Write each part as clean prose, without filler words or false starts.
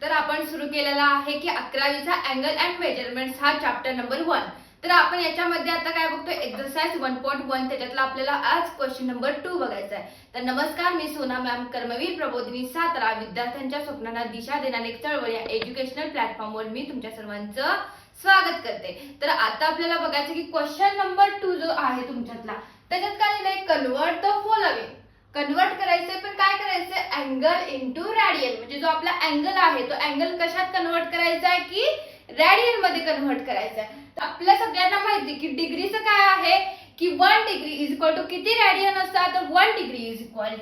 तर आपण सुरू केलेला आहे की 11वीचा अँगल अँड मेजरमेंट्स हा चॅप्टर नंबर 1. तर आपण याच्यामध्ये आता काय बघतोय एक्सरसाइज 1.1 त्याच्यातला आपल्याला आज क्वेश्चन नंबर 2 बघायचा आहे. तर नमस्कार, मी सोना मॅम, कर्मवीर प्रबोधिनी सातारा, विद्यार्थ्यांच्या स्वप्नांना दिशा देणारी एक चळवळ या एज्युकेशनल प्लॅटफॉर्मवर मी तुमच्या सर्वांचं स्वागत करते. तर आता आपल्याला बघायचं की क्वेश्चन नंबर 2 जो आहे तुमच्यातला त्याच्यात काय लिहिलंय, कन्वर्ट द फॉलोइंग. कन्वर्ट करायचंय, पण काय करायचंय, अँगल इंटू रॅडियन. म्हणजे जो आपला अँगल आहे तो अँगल कशात कन्वर्ट करायचा आहे की रॅडियन मध्ये कन्वर्ट करायचा आहे. आपल्या सगळ्यांना माहिती की डिग्रीचं काय आहे की 1 डिग्री इज इक्वल टू किती रॅडियन असतात, तर 1 degree is equal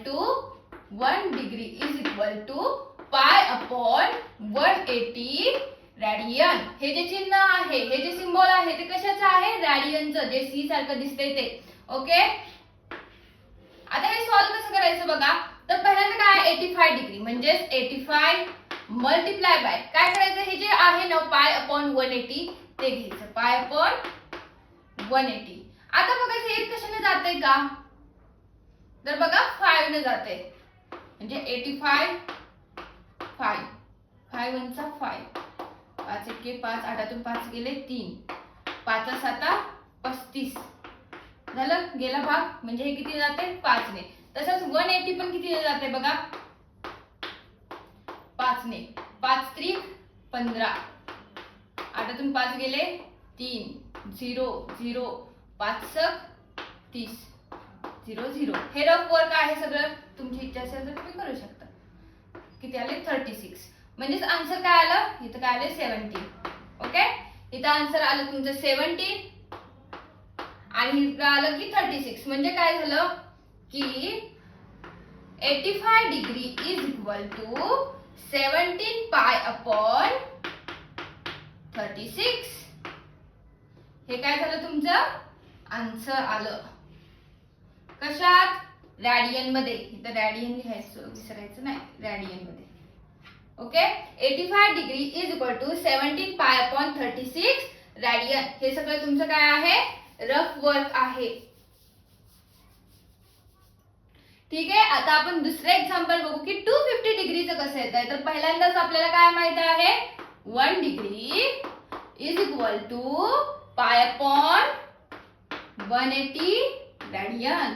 to pi upon 180 radian. हे जे चिन्ह आहे, हे जे सिम्बॉल आहे ते कशाचं आहे, रॅडियनचं, जे सी सारखं दिसतंय ते. ओके, आता हे सॉल्व्ह कसं करायचं बघा. तर पहिल्यांदा काय 85 डिग्री म्हणजेच 85 मल्टिप्लाय बाय काय करायचं, हे जे आहे ना पाय अपॉन 180 ते घ्यायचं, पाय अपॉन 180. आता बघायचं हे कशाने जाते का, तर बघा 5 ने जाते. म्हणजे 85 5 5 1 चा 5 5 1 5 8 5 गेले 3 5 7 35 झालं, गेला भाग. म्हणजे हे किती जाते 5 ने. तसंच 180 पण किती जाते बघा 5 ने. 5 3 15 8 5 गेले 3 0 0 5 30 0 0. हे रफ वर्क आहे, सगळं तुमची इच्छा असेल तर तुम्ही करू शकता. किती आले 36. म्हणजेच आन्सर काय आलं, इथं काय आले 70. ओके, इथं आन्सर आलं तुमचं 70 आणि इथं आलं की 36. म्हणजे काय झालं की 85 degree is equal to 17 pi upon 36. हे काय झालं तुमचं आन्सर आलं. कशात, रॅडियन मध्ये. इथं रॅडियन लिहायचं विसरायचं नाही, रॅडियन मध्ये. Okay, 85 degree is equal to 17 pi upon 36 radian. हे सगळं तुमचं काय आहे, रफ वर्क आहे. ठीक आहे, आता आपण दुसरे एक्झाम्पल बघू की 250 डिग्रीचं कसं येत आहे. तर पहिल्यांदाच आपल्याला काय माहित आहे, 1 degree is equal to pi upon 180 radian.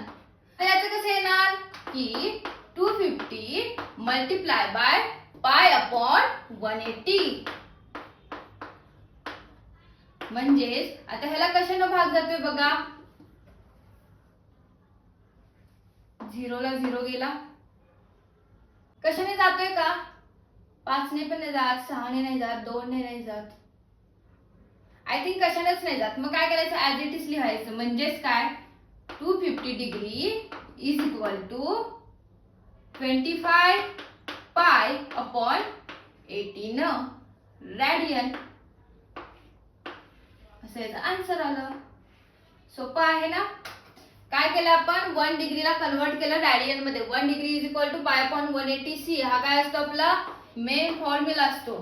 तर याचं कसं येणार की 250 मल्टिप्लाय बाय पाय अपॉन 180. म्हणजेच आता ह्याला कशानं भाग जातोय बघा, 0 ला 0 गेला. कशाने जातोय का, 5 ने पण नाही जात, 6 ने नाही जात, 2 ने नाही जात, आय थिंक कशानेच नाही जात. मग काय करायचं, ऍज इट इज लिहायचं. म्हणजेच काय 250 degree is equal to 25 pi upon 18 radian. असं याचं आन्सर आलं. सोपं आहे ना. काय केलं आपण, 1 डिग्रीला कन्वर्ट केलं रॅडियन मध्ये. 1 degree is equal to pi upon 180 सी हा काय असतो आपला मेन फॉर्म्युला असतो.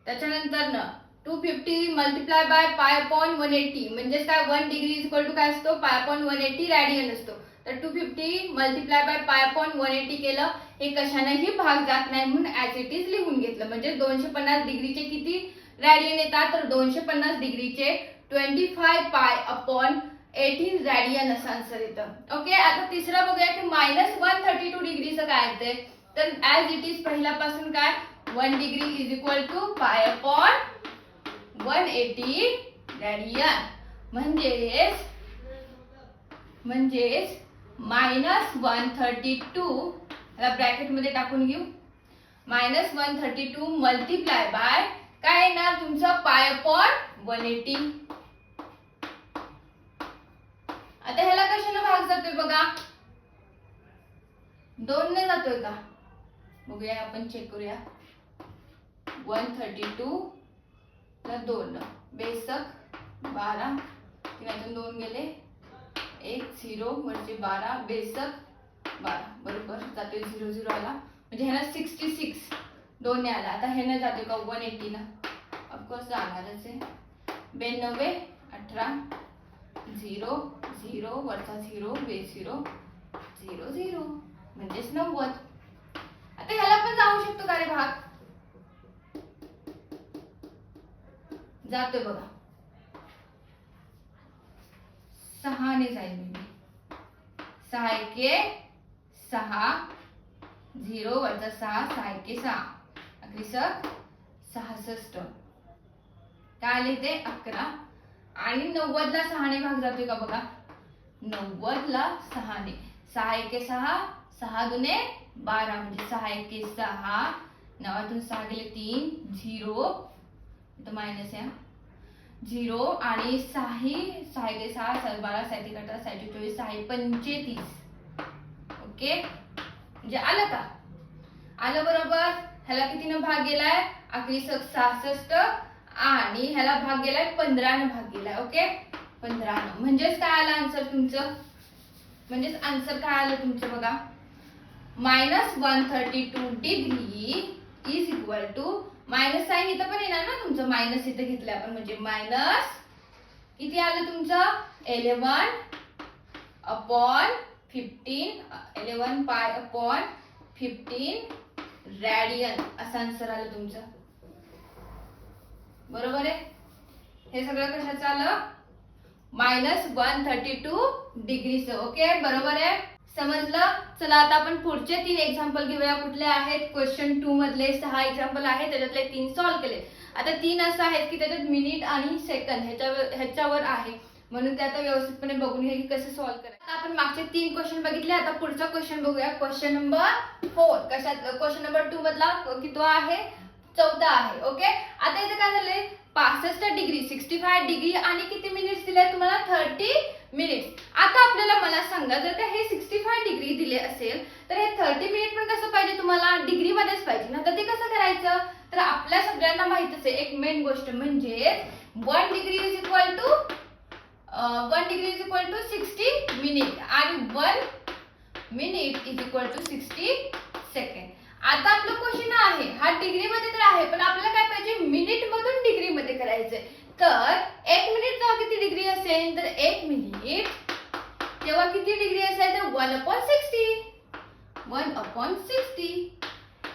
त्याच्यानंतर 250 मल्टिप्लाय बाय पाय अपॉन 180 म्हणजेच काय 1 डिग्री इज इक्वल टू काय असतो, पाय अपॉन 180 रॅडियन असतो. तर 250 मल्टिप्लाय बाय पाय अपॉन 180 केलं. हे कशानेही भाग जात नाही म्हणून ऍज इट इज लिहून घेतलं. म्हणजे 250 डिग्रीचे किती रॅडियन येतात, तर 250 डिग्रीचे 25 पाय अपॉन 18 रॅडियन असं आन्सर येतं. ओके, आता तिसरं बघूया की -132 डिग्रीचं काय येते. तर ऍज इट इज पहिल्यापासून काय 1 degree is equal to pi upon 180 radian. म्हणजेच -132 ला ब्रॅकेट मध्ये टाकून घेऊ. -132 मल्टिप्लाय बाय काय येणार तुमचं पाय अपॉन 180. आता ह्याला कशाने भाग जातोय बघा, 2 ने जातोय का, बघूया आपण, चेक करूया. 132 ला 2 बेसक 12 3 2 गेले 1 0 वरचे 12 बेसक 12 बरोबर जातोय 0 0 आला. म्हणजे ह्याला 66 2 ने आला. आता ह्याने जातोय का 180 ला, ऑफकोर्स जाणारच आहे. 92 18 0 0 वरचा 0 बेस 0 0 0 म्हणजेच 90. आता ह्याला पण जाऊ शकतो का रे भाग, जातोय बघा, 6 ने जाईल मी, 6 एके 6, 0 वजा 6, 6 एके 6, 66. काय आले ते 11. आणि 90 ला 6 ने भाग जातोय का बघा, 90 ला 6 ने, 6 एके 6, 6 दुने 12, म्हणजे 6 एके 6, 9तून 6 गेले 3, 0 इथं मायनस आहे, 0 आणि 6 एके 6, 6 12, 7 एके 18, 6 24, 6 35. ओके, म्हणजे आलं का, आलं बरोबर. ह्याला कितीनं भाग गेलाय, 66 आणि ह्याला भाग गेलाय 15 ने भाग गेलाय. ओके, 15. म्हणजेच काय आलं आन्सर तुमचं, म्हणजेच आन्सर काय आलं तुमचं बघा, -132 degree is equal to, minus sign इथं पण येणार ना तुमचं, मायनस इथं घेतलं आपण, म्हणजे मायनस किती आलं तुमचं 11 अपॉन 15, 11 पाय अपॉन 15 रॅडियन, असं आन्सर आलं तुमचं. बरोबर आहे. हे सगळं कशाचं आलं, -132 डिग्रीचं. ओके, बरोबर आहे, समजलं. चला आता आपण पुढचे 3 एक्झाम्पल घेऊया. कुठले आहेत, क्वेश्चन 2 मधले 6 एक्झाम्पल आहेत, त्याच्यातले 3 सॉल्व्ह केले. आता 3 असं आहेत की त्याच्यात मिनिट आणि सेकंद ह्याच्यावर आहे, म्हणून ते आता व्यवस्थितपणे बघून घ्या की कसं सॉल्व्ह करायचं. आता आपण मागचे 3 क्वेश्चन बघितले, आता पुढचा क्वेश्चन बघूया. Question number 4. कशात, क्वेश्चन नंबर 2 मधला कितवा आहे, 14 आहे. ओके, आता इथे काय झालंय, 65 डिग्री, 65 डिग्री आणि किती मिनिट्स दिले तुम्हाला, 30 मिनिट्स. आता आपल्याला मला सांगा, जर का हे 65 डिग्री दिले असेल तर हे 30 मिनिट पण कसं पाहिजे तुम्हाला, डिग्री मध्येच पाहिजे ना. तर ते कसं करायचं, तर आपल्या सगळ्यांना माहितच आहे एक मेन गोष्ट, म्हणजे 1 degree is equal to 60 minute आणि 1 minute is equal to 60 second. आता आपलं क्वेश्चन आहे हा डिग्री मध्ये तर आहे, पण आपल्याला काय पाहिजे, मिनिट मधून डिग्री मध्ये करायचंय. तर 1 मिनिट जेव्हा किती डिग्री असेल, तर 1 मिनिट तेव्हा किती डिग्री असेल, तर 1/60, 1/60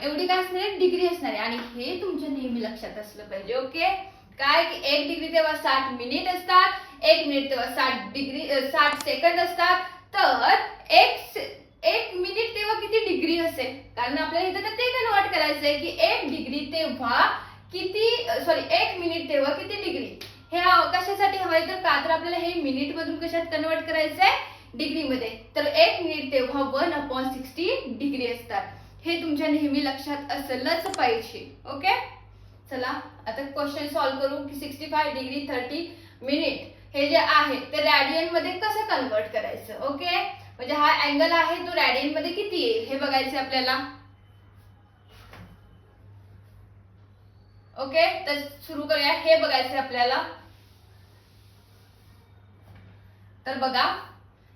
एवढी काय असणार आहे, डिग्री असणार आहे. आणि हे तुमच्या नेहमी लक्षात असलं पाहिजे. ओके, काय की 1 डिग्री तेव्हा 60 मिनिट असतात, 1 मिनिट तेव्हा 60 सेकंद असतात. तर 1 मिनिट तेव्हा किती डिग्री असेल, कारण आपल्याला इथं ते कन्वर्ट करायचंय की 1 डिग्री तेव्हा किती, 1 मिनिट तेव्हा किती डिग्री. हे कशासाठी हवंय, तर का तर आपल्याला हे मिनिट मधून कशात कन्वर्ट करायचंय, डिग्री मध्ये. तर 1 मिनिट तेव्हा 1/60 डिग्री असतात. हे तुमच्या नेहमी लक्षात असलंच पाहिजे. ओके, चला आता क्वेश्चन सॉल्व्ह करू की 65 डिग्री 30 मिनिट हे जे आहे ते रॅडियन मध्ये कसं कन्वर्ट करायचं. ओके, म्हणजे हा अँगल आहे तो रॅडियन मध्ये किती येईल हे बघायचं आपल्याला. ओके, तर सुरू करूया, हे बघायचं आपल्याला. तर बघा,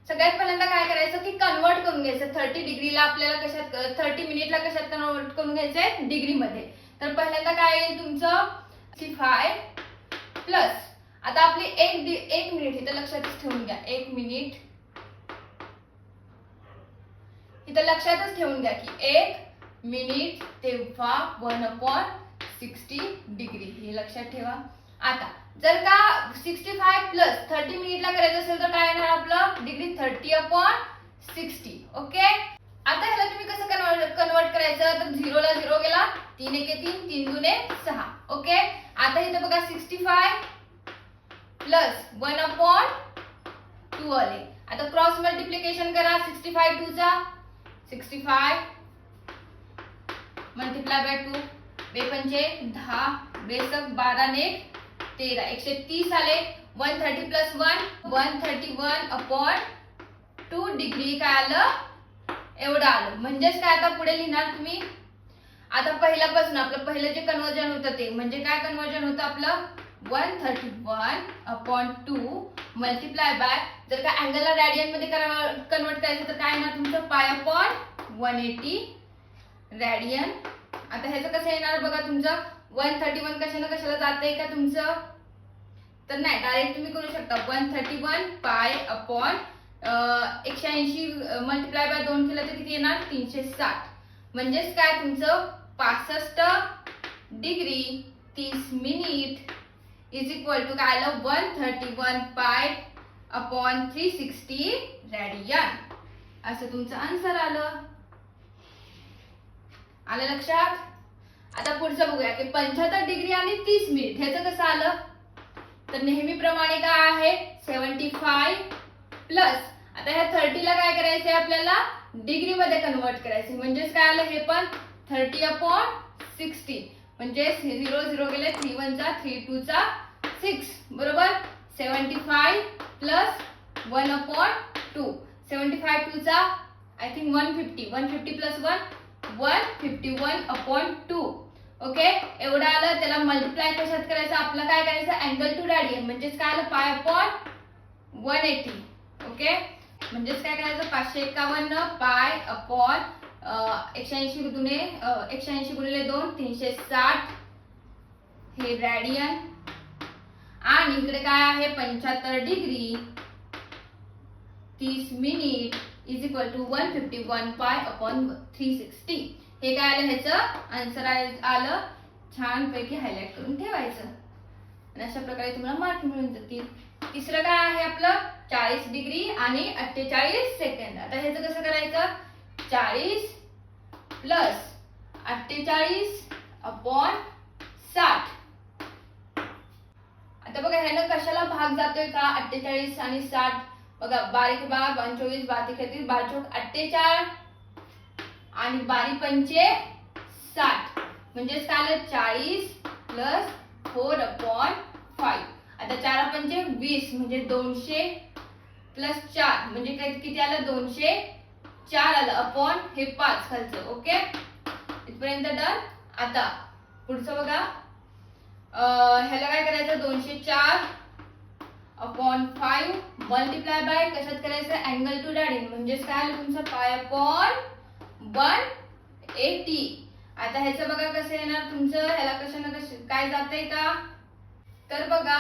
सगळ्यात पहिल्यांदा काय करायचं की कन्वर्ट करून घ्यायचं 30 डिग्रीला, आपल्याला कशात 30 मिनिटला कशात कन्वर्ट करून घ्यायचंय, डिग्री मध्ये. तर पहिल्यांदा काय येईल तुमचं 65 प्लस, आता आपली 1 मिनिट इथं लक्षातच ठेवून घ्या, 1 मिनिट इथं लक्षातच ठेवून घ्या की 1 मिनिट तेव्हा 1/60 डिग्री, हे लक्षात ठेवा. आता जर का 65 प्लस 30 मिनिटला करायचं असेल तर काय येणार आपलं, डिग्री 30/60. ओके, आता ह्याला तुम्ही कसं कन्वर्ट करायचं, तर 0 ला 0 गेला, 3 एके 3, 3 दुने 6. ओके, आता इथं बघा 65 प्लस 1/2 आले. आता क्रॉस मल्टिप्लिकेशन करा, 65 2 चा 65 मल्टिप्लाय बाय 2, 2 पंचे 10, 2 12 ने 13, 130 आले. 130 प्लस 1 131/2 डिग्री काय आलं, एवढं आलं. म्हणजेच काय, आता पुढे लिहिणार तुम्ही, आता पहिल्यापासून आपलं पहिलं जे कन्वर्जन होतं ते म्हणजे काय कन्वर्जन होतं आपलं, 131/2 मल्टिप्लाय बाय, जर का अँगलला रॅडियन मध्ये कन्वर्ट करायचं तर काय येणार तुमचं, π/180 रॅडियन. आता ह्याचं कसं येणार बघा, तुमचं 131 कशाला जाते का तुमचं, तर नाही, डायरेक्ट तुम्ही करू शकता 131 π/180 मल्टिप्लाय बाय 2 केलं तर किती येणार, 360. म्हणजेच काय तुमचं 65 degree 30 minute is equal to काय आलं 131 पाय अपॉन 360 रेडियन असं तुमचं आन्सर आलं लक्षात. आता पुढचं बघूया की 75 डिग्री आणि 30 मिनिट ह्याचं कसं आलं. तर नेहमीप्रमाणे काय आहे 75 प्लस आता ह्या 30 ला काय करायचंय आपल्याला डिग्री मध्ये कन्वर्ट करायचं म्हणजेच काय आलं हे पण 30 अपॉन 60 म्हणजे 0 0 गेले 3 1 चा 3 2 चा 6 बरोबर. 75 प्लस 1 अपॉन 2 75 2 चा I think 150 150 plus 1 151 upon 2 okay एवढं आलं. त्याला मल्टिप्लाय कशात करायचं आपलं काय करायचं अँगल टू रेडियन म्हणजेच काय आलं पाय अपॉन 180 ओके म्हणजेच काय करायचं 551 पाय अपॉन 180 गुणिले 180 गुणिले 2 360 हे रेडियन आणि इकडे काय आहे 75 degree 30 minute is equal to 151 pi upon 360 हे काय आलं ह्याचं आन्सर आलं. छान पैकी हायलाइट करून ठेवायचं आणि अशा प्रकारे तुम्हाला मार्क मिळून जातील. तिसरं काय आहे आपलं 40 डिग्री आणि 48 सेकंद. आता ह्याचं कसं करायचं 40 प्लस 48 अपॉन 60. आता बघा ह्यानं कशाला भाग जातोय का 48 आणि 60 बघा बारीक बार 24 बारीक 12 48 आणि बारी पंचे 60 म्हणजेच काय आलं 40 प्लस 4 अपॉन 5. आता 4 पंचे 20 म्हणजे 200 प्लस 4 म्हणजे किती आलं 204 आलं अपॉन हे 5 खालचं ओके इथपर्यंत डन. आता पुढचं बघा ह्याला काय करायचं 204 अपॉन 5 मल्टिप्लाय बाय कशात करायचं अँगल टू रेडियन म्हणजेच काय आलं तुमचं पाय अपॉन 180. आता ह्याचं बघा कसं येणार तुमचं ह्याला कशाने काय जातंय का तर बघा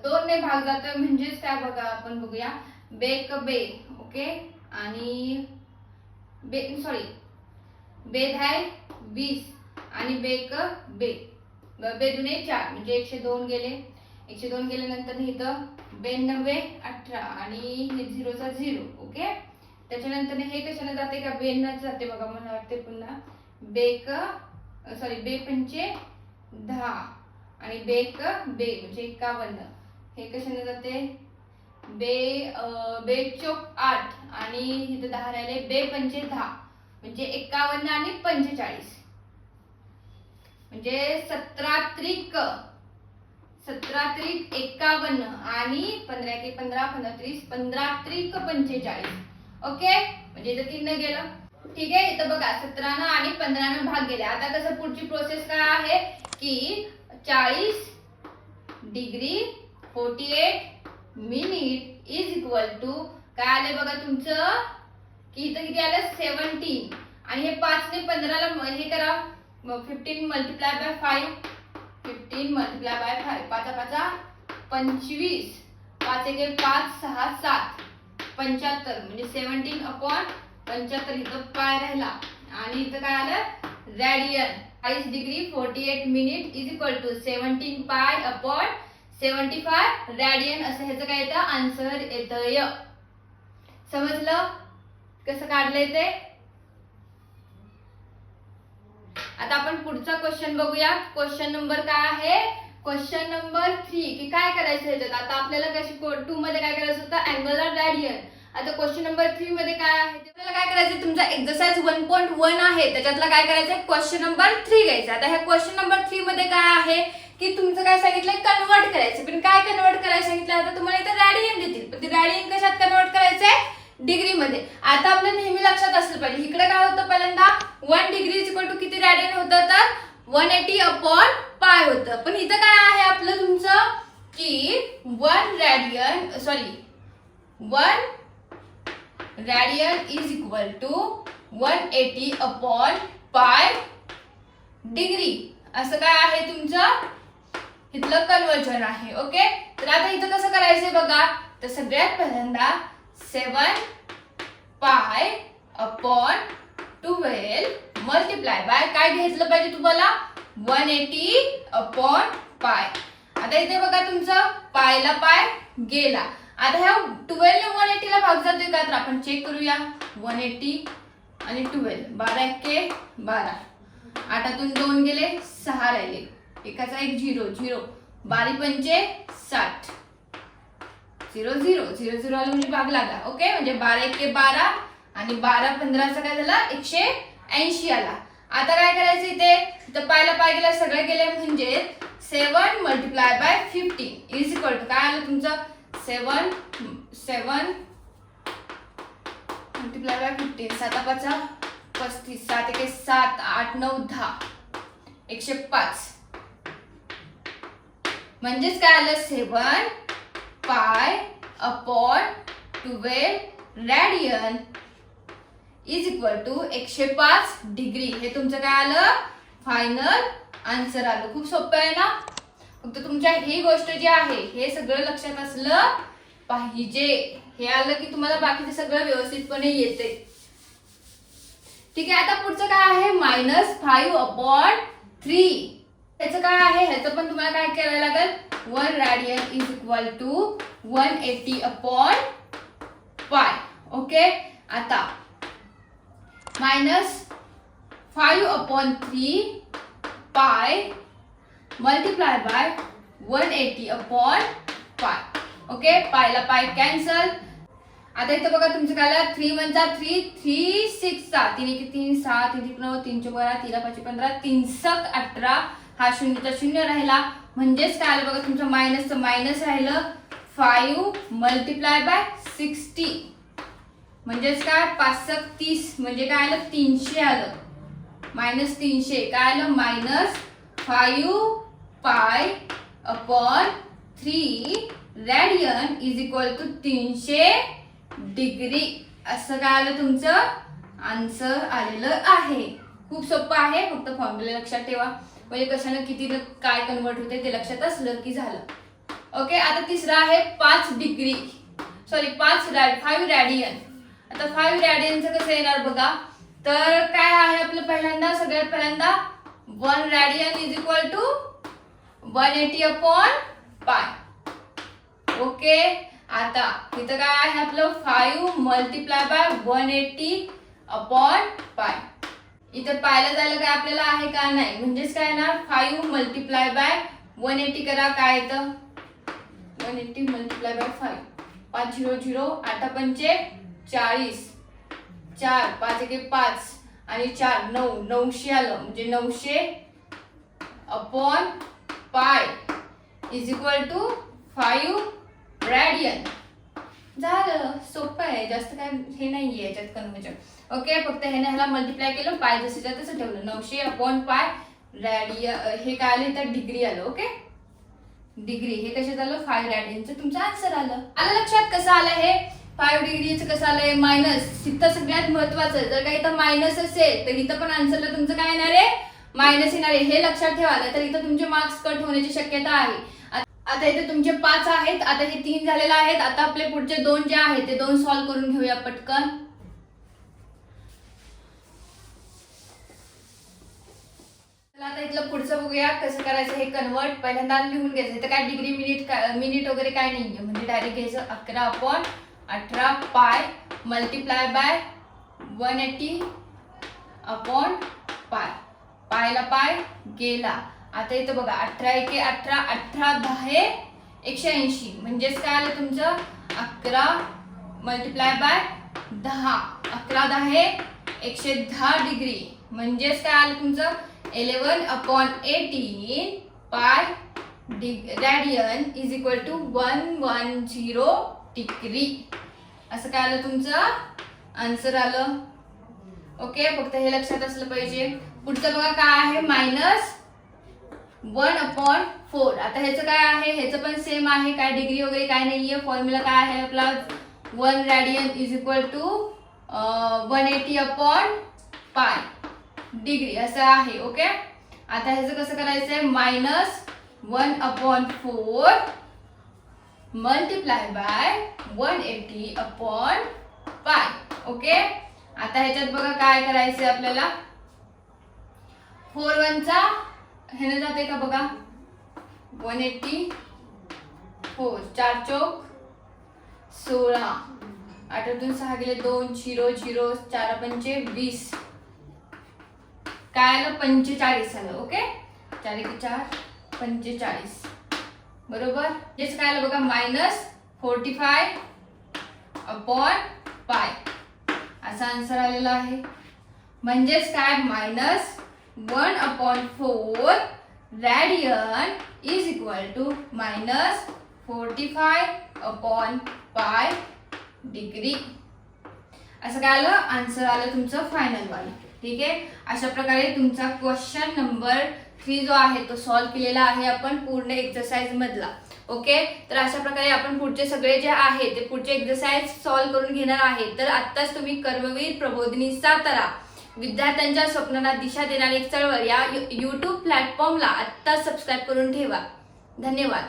2 ने भाग जातोय म्हणजेच काय बघा आपण बघूया बेक बे ओके आणि बेद आहे 20 आणि बेक बे दुने 4 म्हणजे 102 गेले 102 गेल्यानंतर इथं 92 18 आणि हे 0 चा 0 ओके. त्याच्यानंतर हे कशाने जाते का 92 जाते बघा मला वाटते पुन्हा बे पंचे 10 आणि बेक बे म्हणजे 51 हे कशाने जाते बे चोक 8 आणि इथं 10 राहिले बे पंचे 10 म्हणजे 51 आणि 45 म्हणजे 17 त्रिक 51 आणि 15 के 15 15 30 15 त्रिक 45 ओके म्हणजे इथं 3 न गेलं ठीक आहे. इथं बघा 17 न आणि 15 न भाग गेले. आता कसं पुढची प्रोसेस काय आहे की 40 degree 48 minute is equal to काय आले बघा तुमचं की इथं किती आलं 17 आणि हे 5 ने 15 ला हे करा 15 मल्टिप्लाय बाय 5 15 मल्टिप्लाय बाय 5 5 5 25 5 1 5 6 7 75 म्हणजे 17 अपॉन 75 इथं पाय राहिला आणि इथं काय आलं radian 40 degree 48 minute is equal to 17 pi upon 75 radian असं ह्याचं काय येतं आन्सर येतंय. समजलं कसं काढलंय ते. आता आपण पुढचा क्वेश्चन बघूया. क्वेश्चन नंबर काय आहे क्वेश्चन नंबर 3 की काय करायचं ह्याच्यात. आता आपल्याला कशी 2 मध्ये काय करायचं होतं अँगल ऑफ रेडियन. आता क्वेश्चन नंबर 3 मध्ये काय आहे आपल्याला काय करायचं तुमचा एक्सरसाइज 1.1 आहे त्याच्यातला काय करायचं क्वेश्चन नंबर 3 घ्यायचा. आता ह्या क्वेश्चन नंबर 3 मध्ये काय आहे की तुमचं काय सांगितलंय कन्वर्ट करायचं. पण काय कन्वर्ट करायचं सांगितलं आता तुम्हाला इथे रेडियन देतील पण ते रेडियन कशात कन्वर्ट करायचंय डिग्री मध्ये. आता आपलं नेहमी लक्षात असलं पाहिजे इकडे काय होतं पहिल्यांदा 1 डिग्री इज इक्वल टू किती रेडियन होतं तर 180 अपॉन पाय होतं. पण इथं काय आहे आपलं तुमचं की 1 radian is equal to 180 upon pi degree असं काय आहे तुमचं इथलं कन्वर्जन आहे ओके. तर आता इथं कसं करायचंय बघा तर सगळ्यात पहिल्यांदा 7 पाय अपॉन 12 मल्टिप्लाय बाय काय घेतलं पाहिजे तुम्हाला 180 अपॉन पाय. आता इथे बघा तुमचं पायला पाय गेला. आता ह्या 12 ने 180 ला भाग जातोय का तर आपण चेक करूया. 180 आणि 12 12 एके 12, 8तून 2 गेले 6 राहिले, एकाचा एक 0 0, 12 पंचे 60, 0 0 0 0 आलं म्हणजे भाग लागला. ओके, म्हणजे 12 एके 12 आणि 12 15चा काय झाला 180 आला. आता काय करायचं इथे तर पायला पाय गेला सगळे गेले म्हणजे 7 multiply by 15 is equal to काय आलं तुमचं 7 मल्टिप्लाय बाय 15, 7 5 35, 7 एके 7, 8 9 10, 105 म्हणजेच काय आलं 7 pi upon 12 radian is equal to 105 degree. हे तुमचं काय आलं फायनल आन्सर आलं. खूप सोपं आहे ना. फक्त तुमच्या ही गोष्ट जी आहे हे सगळं लक्षात असलं पाहिजे. हे आलं की तुम्हाला बाकीचं सगळं व्यवस्थितपणे येते. ठीक आहे, आता पुढचं काय आहे -5 अपॉन 3. ह्याचं काय आहे ह्याचं पण तुम्हाला काय करायला लागेल 1 radian is equal to 180 upon pi. Okay, आता -5 upon 3 pi multiply by 180 upon pi. Okay, पायला पाय कॅन्सल. आता इथं बघा तुमचं काय आलं 3 1 चा 3, 3 6 चा 3 1 3 6, 3 1 9, 3 12, 3 5 15, 3 7 18, हा शून्यचा शून्य राहिला म्हणजेच काय आलं बघा तुमचं मायनसचं मायनस राहिलं. 5 मल्टिप्लाय बाय 60 म्हणजेच काय 5 7 30 म्हणजे काय आलं 300 आलं. -300 काय आलं -5 pi upon 3 radian is equal to 300 degree. असं काय आलं तुमचं आन्सर आलेलं आहे. खूप सोपं आहे, फक्त फॉर्म्युला लक्षात ठेवा म्हणजे कशाने किती काय कन्वर्ट होते ते लक्षात असलं की झालं. ओके, आता तिसरा आहे 5 डिग्री 5 रेडियन. आता 5 रेडियनचं कसं येणार बघा तर काय आहे आपलं पहिल्यांदा सगळ्यात पहिल्यांदा 1 radian is equal to 180 upon pi. Okay, आता इथं काय आहे आपलं 5 मल्टिप्लाय बाय 180 अपॉन पाय. इथे पायला जायला काय आपल्याला आहे का नाही म्हणजेच काय येणार 5 मल्टिप्लाय बाय 180 करा काय येतं 180 मल्टिप्लाय बाय 5, 5 0 0, 8 पंचे 40, 4 5 1 5 आणि 4 9, 900 आलं म्हणजे 900 upon pi is equal to 5 radian. झालं, सोपं आहे, जास्त काय हे नाहीये याच्यात कन्वर्जन. ओके, फक्त ह्याला मल्टिप्लाय केलं पाय जसं तसं ठेवलं 900 अपॉन पाय रेडियन. हे काय आलं इथं डिग्री आलं. ओके, डिग्री हे कशात आलं 5 रेडियनचं तुमचं आन्सर आलं. लक्षात कसं आलं हे 5 डिग्रीचं कसं आलंय मायनस. इथं सगळ्यात महत्वाचं जर का इथं मायनस असेल तर इथं पण आन्सरला तुमचं काय येणार आहे मायनस येणार आहे. हे लक्षात ठेवा तर इथं तुमचे मार्क्स कट होण्याची शक्यता आहे. आता इथे तुमचे 5 आहेत, आता हे 3 झालेले आहेत. आता आपले पुढचे 2 जे आहेत ते 2 सॉल्व्ह करून घेऊया पटकन. आता इथलं पुढचं बघूया कसं करायचं हे कन्वर्ट. पहिल्यांदा लिहून घ्यायचं. इथं काय डिग्री मिनिट वगैरे काय नाहीये म्हणजे डायरेक्ट घ्यायचं 11 अपॉन 18 पाय मल्टिप्लाय बाय 180 अपॉन पाय. पायला पाय गेला. आता इथं बघा 18 1 18, 18 10 180 म्हणजेच काय आलं तुमचं 11 मल्टिप्लाय बाय 10, 11 10 110 डिग्री म्हणजेच काय आलं तुमचं 11 upon 18 pi radian is equal to 110 degree. असं काय आलं तुमचं आन्सर आलं. ओके, फक्त हे लक्षात असलं पाहिजे. पुढचं बघा काय आहे -1 अपॉन 4. आता ह्याचं काय आहे ह्याचं पण सेम आहे, काय डिग्री वगैरे काय नाहीये. फॉर्म्युला काय आहे आपला 1 radian is equal to 180 upon pi degree असं आहे. ओके, आता ह्याचं कसं करायचंय -1 upon 4 multiply by 180 upon pi. Okay, आता ह्याच्यात बघा काय करायचंय आपल्याला 4 1 चा ह्याने जाते का बघा 180 4 4 चौक 16 8 6 गेले 2 0 0 4 पंचे 20 काय आलं 45 आलं. ओके 4 1 4 45 बरोबर. हेच काय आलं बघा -45 अपॉन पाय असा आन्सर आलेला आहे. म्हणजेच काय -1/4 radian is equal to -45 upon pi degree असं काय आलं आन्सर आलं तुमचं फायनल वालं. ठीक आहे. अशा प्रकारे तुमचा क्वेश्चन नंबर 3 जो आहे तो सॉल्व्ह केलेला आहे आपण पूर्ण एक्सरसाइज मधला. ओके. तर अशा प्रकारे आपण पुढचे सगळे जे आहे ते पुढचे एक्सरसाइज सॉल्व्ह करून घेणार आहे. तर आत्ताच तुम्ही कर्मवीर प्रबोधिनी सातारा विद्यार्थ्यांच्या स्वप्नांना दिशा देणारी चळवळ या YouTube प्लॅटफॉर्मला आत्ताच सबस्क्राईब करून ठेवा. धन्यवाद.